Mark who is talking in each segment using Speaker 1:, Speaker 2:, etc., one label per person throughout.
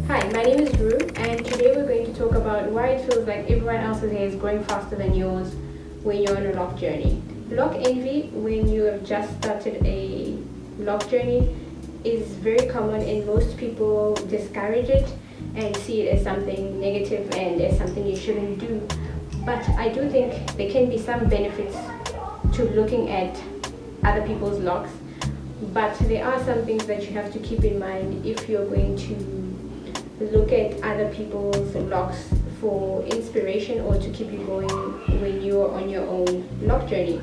Speaker 1: Hi, my name is Rue, and today we're going to talk about why it feels like everyone else's hair is growing faster than yours when you're on a lock journey. Lock envy, when you have just started a lock journey, is very common, and most people discourage it and see it as something negative and as something you shouldn't do. But I do think there can be some benefits to looking at other people's locks, but there are some things that you have to keep in mind if you're going to look at other people's locks for inspiration or to keep you going when you're on your own lock journey.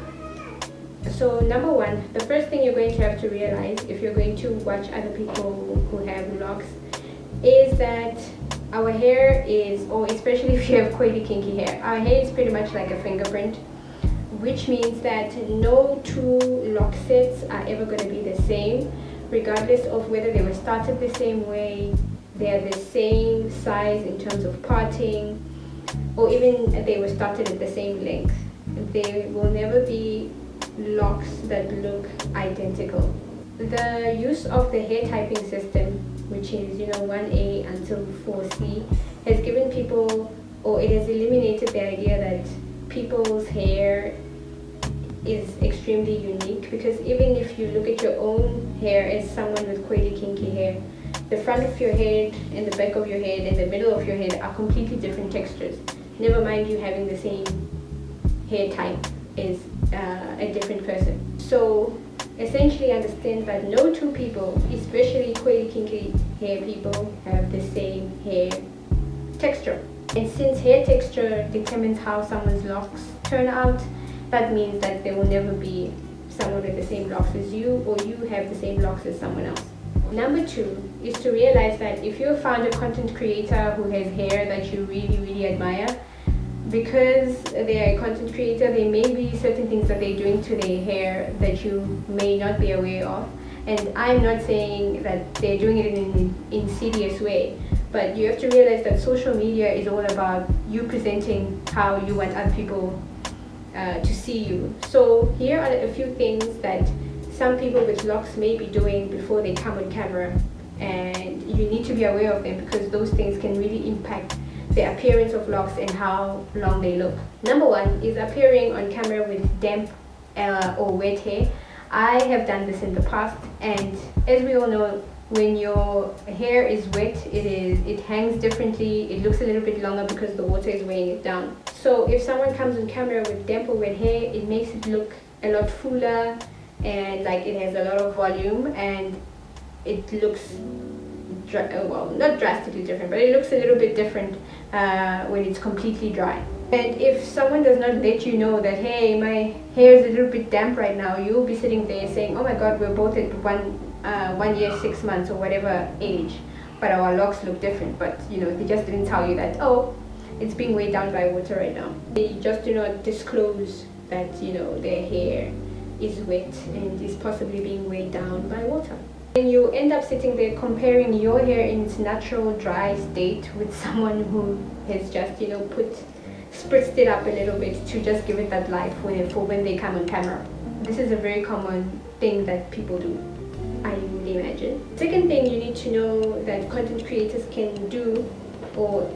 Speaker 1: So number one, the first thing you're going to have to realize if you're going to watch other people who have locks is that our hair is, or especially if you have coily kinky hair, our hair is pretty much like a fingerprint, which means that no two lock sets are ever going to be the same, regardless of whether they were started the same way, they're the same size in terms of parting, or even they were started at the same length. There will never be locks that look identical. The use of the hair typing system, which is 1A until 4C, has given people, or it has eliminated the idea that people's hair is extremely unique, because even if you look at your own hair as someone with coily kinky hair, the front of your head and the back of your head and the middle of your head are completely different textures. Never mind you having the same hair type as a different person. So essentially understand that no two people, especially coily kinky hair people, have the same hair texture. And since hair texture determines how someone's locks turn out, that means that there will never be someone with the same locks as you, or you have the same locks as someone else. Number two is to realize that if you found a content creator who has hair that you really admire, because they are a content creator, there may be certain things that they're doing to their hair that you may not be aware of. And I'm not saying that they're doing it in an insidious way, but you have to realize that social media is all about you presenting how you want other people to see you. So here are a few things that some people with locks may be doing before they come on camera, and you need to be aware of them because those things can really impact the appearance of locks and how long they look. Number one is appearing on camera with damp or wet hair. I have done this in the past, and as we all know, when your hair is wet, it hangs differently, it looks a little bit longer because the water is weighing it down. So if someone comes on camera with damp or wet hair, it makes it look a lot fuller and like it has a lot of volume, and it looks well, not drastically different, but it looks a little bit different when it's completely dry. And if someone does not let you know that, hey, my hair is a little bit damp right now, you'll be sitting there saying, oh my god, we're both at 1 year 6 months or whatever age, but our locks look different. But they just didn't tell you that, oh, it's being weighed down by water right now. They just do not disclose that their hair is wet and is possibly being weighed down by water. And you end up sitting there comparing your hair in its natural dry state with someone who has just spritzed it up a little bit to just give it that life for when they come on camera. This is a very common thing that people do, I would imagine. Second thing you need to know that content creators can do, or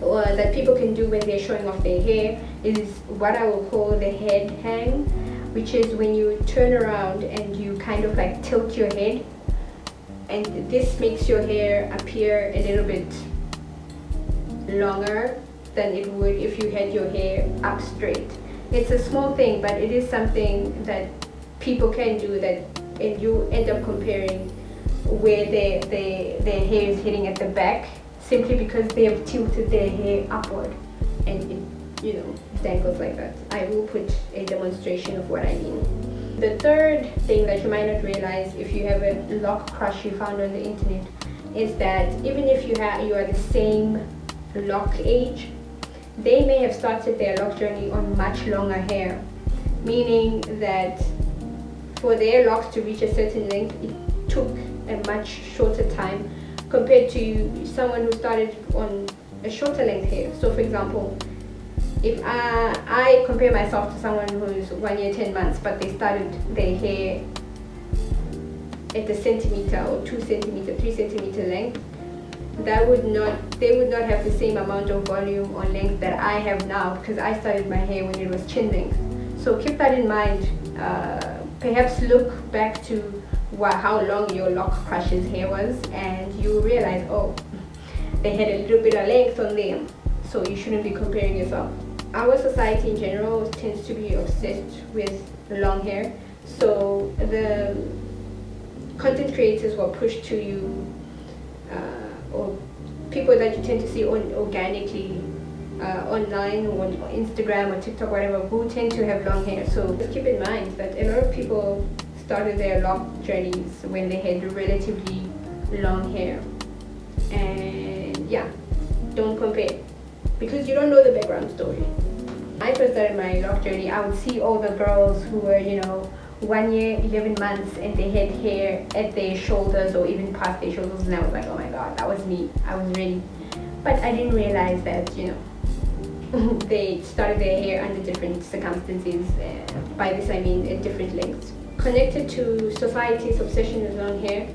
Speaker 1: that people can do when they're showing off their hair, is what I will call the head hang, which is when you turn around and you kind of like tilt your head, and this makes your hair appear a little bit longer than it would if you had your hair up straight. It's a small thing, but it is something that people can do, that and you end up comparing where their hair is hitting at the back, simply because they have tilted their hair upward, and it dangles like that. I will put a demonstration of what I mean. The third thing that you might not realize if you have a lock crush you found on the internet is that even if you are the same lock age, they may have started their lock journey on much longer hair, meaning that for their locks to reach a certain length, it took a much shorter time compared to someone who started on a shorter length hair. So for example, if I compare myself to someone who's 1 year 10 months, but they started their hair at a centimeter or 2 centimeter, 3 centimeter length, they would not have the same amount of volume or length that I have now, because I started my hair when it was chin length. So keep that in mind. Perhaps look back to how long your lock crush's hair was, and you realize, oh, they had a little bit of length on them, so you shouldn't be comparing yourself. Our society in general tends to be obsessed with long hair, so the content creators who are pushed to you, or people that you tend to see organically online or on Instagram or TikTok, whatever, who tend to have long hair. So just keep in mind that a lot of people started their lock journeys when they had relatively long hair. And yeah, don't compare, because you don't know the background story. When I first started my lock journey, I would see all the girls who were, 1 year, 11 months, and they had hair at their shoulders or even past their shoulders, and I was like, oh my god, that was me. I was ready. But I didn't realize that, they started their hair under different circumstances. By this I mean at different lengths. Connected to society's obsession with long hair,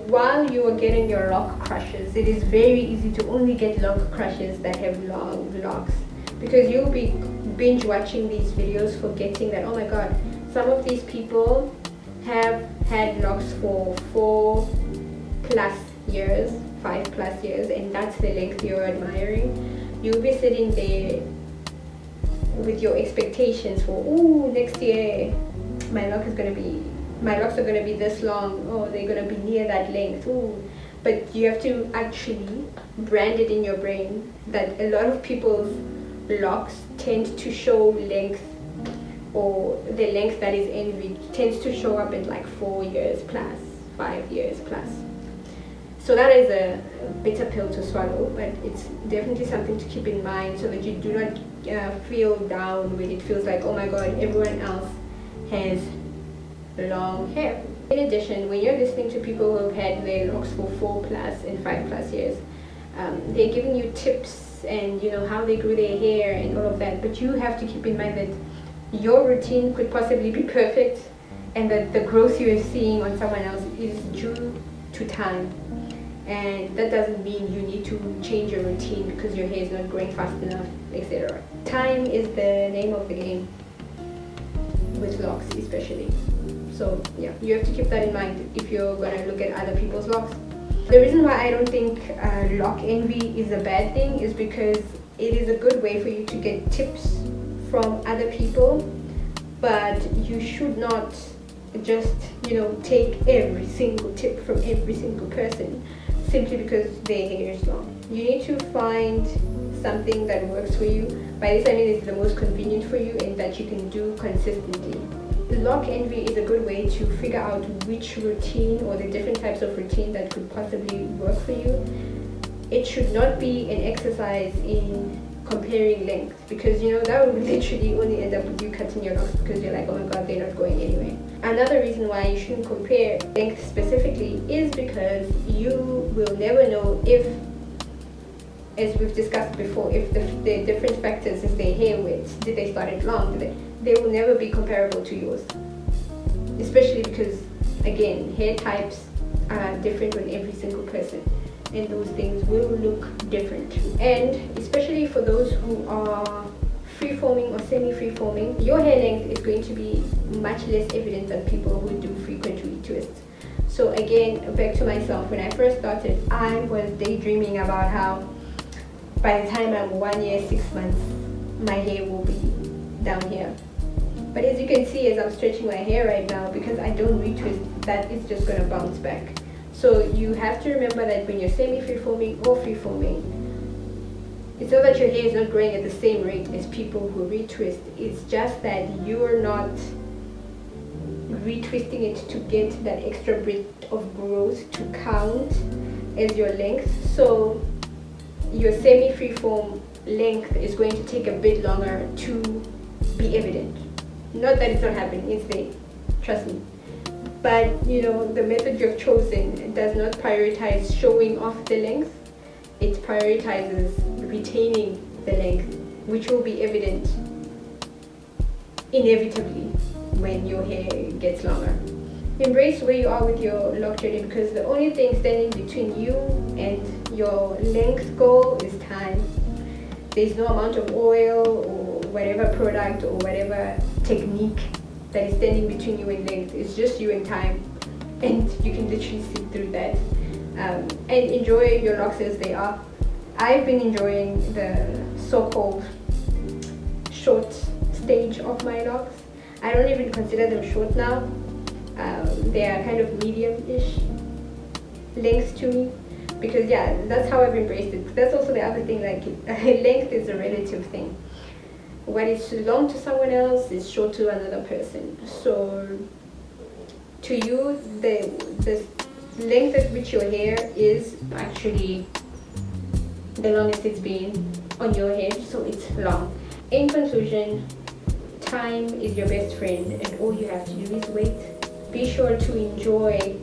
Speaker 1: while you are getting your lock crushes, it is very easy to only get lock crushes that have long locks, because you'll be binge watching these videos forgetting that, oh my god, some of these people have had locks for 4+ years, 5+ years, and that's the length you're admiring. You'll be sitting there with your expectations for, next year my locks are gonna be this long, they're gonna be near that length. But you have to actually brand it in your brain that a lot of people's locks tend to show length, or the length that is envied tends to show up at like 4 years plus, 5 years plus. So that is a bitter pill to swallow, but it's definitely something to keep in mind, so that you do not feel down when it feels like, oh my god, everyone else has long hair. In addition, when you're listening to people who have had their locks for 4+ and 5+ years, they're giving you tips and how they grew their hair and all of that, but you have to keep in mind that your routine could possibly be perfect, and that the growth you're seeing on someone else is due to time. And that doesn't mean you need to change your routine because your hair is not growing fast enough, etc. Time is the name of the game with locks especially. So yeah, you have to keep that in mind if you're going to look at other people's locks. The reason why I don't think lock envy is a bad thing is because it is a good way for you to get tips from other people, but you should not just take every single tip from every single person simply because their hair is long. You need to find something that works for you. By this I mean it's the most convenient for you and that you can do consistently. Lock envy is a good way to figure out which routine or the different types of routine that could possibly work for you. It should not be an exercise in comparing length, because that would literally only end up with you cutting your locks because you're like, oh my god, they're not going anywhere. Another reason why you shouldn't compare length specifically is because you will never know if, as we've discussed before, if the different factors, is their hair width, did they start it long, they will never be comparable to yours, especially because, again, hair types are different with every single person, and those things will look different. And especially for those who are free-forming or semi-free-forming, your hair length is going to be much less evident than people who do frequent retwists. So again, back to myself, when I first started, I was daydreaming about how by the time I'm 1 year, 6 months, my hair will be down here. But as you can see, as I'm stretching my hair right now, because I don't retwist, that is just going to bounce back. So you have to remember that when you're semi-free-forming or free-forming, it's not that your hair is not growing at the same rate as people who retwist. It's just that you're not retwisting it to get that extra bit of growth to count as your length. So your semi-free-form length is going to take a bit longer to be evident. Not that it's not happening, it's there, trust me. But the method you've chosen does not prioritize showing off the length. It prioritizes retaining the length, which will be evident inevitably when your hair gets longer. embrace where you are with your lock journey, because the only thing standing between you and your length goal is time. There's no amount of oil or whatever product or whatever technique that is standing between you and length. It's just you and time, and you can literally sit through that and enjoy your locks as they are. I've been enjoying the so-called short stage of my locks. I don't even consider them short now. They are kind of medium-ish length to me, because yeah, that's how I've embraced it. That's also the other thing, like length is a relative thing. What is long to someone else is short to another person. So to you, the length at which your hair is actually the longest it's been on your head, so it's long. In conclusion, time is your best friend, and all you have to do is wait. Be sure to enjoy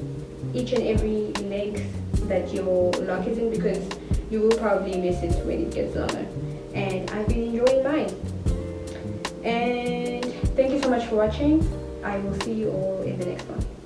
Speaker 1: each and every length that your lock is in, because you will probably miss it when it gets longer. And I've been enjoying mine. And thank you so much for watching. I will see you all in the next one.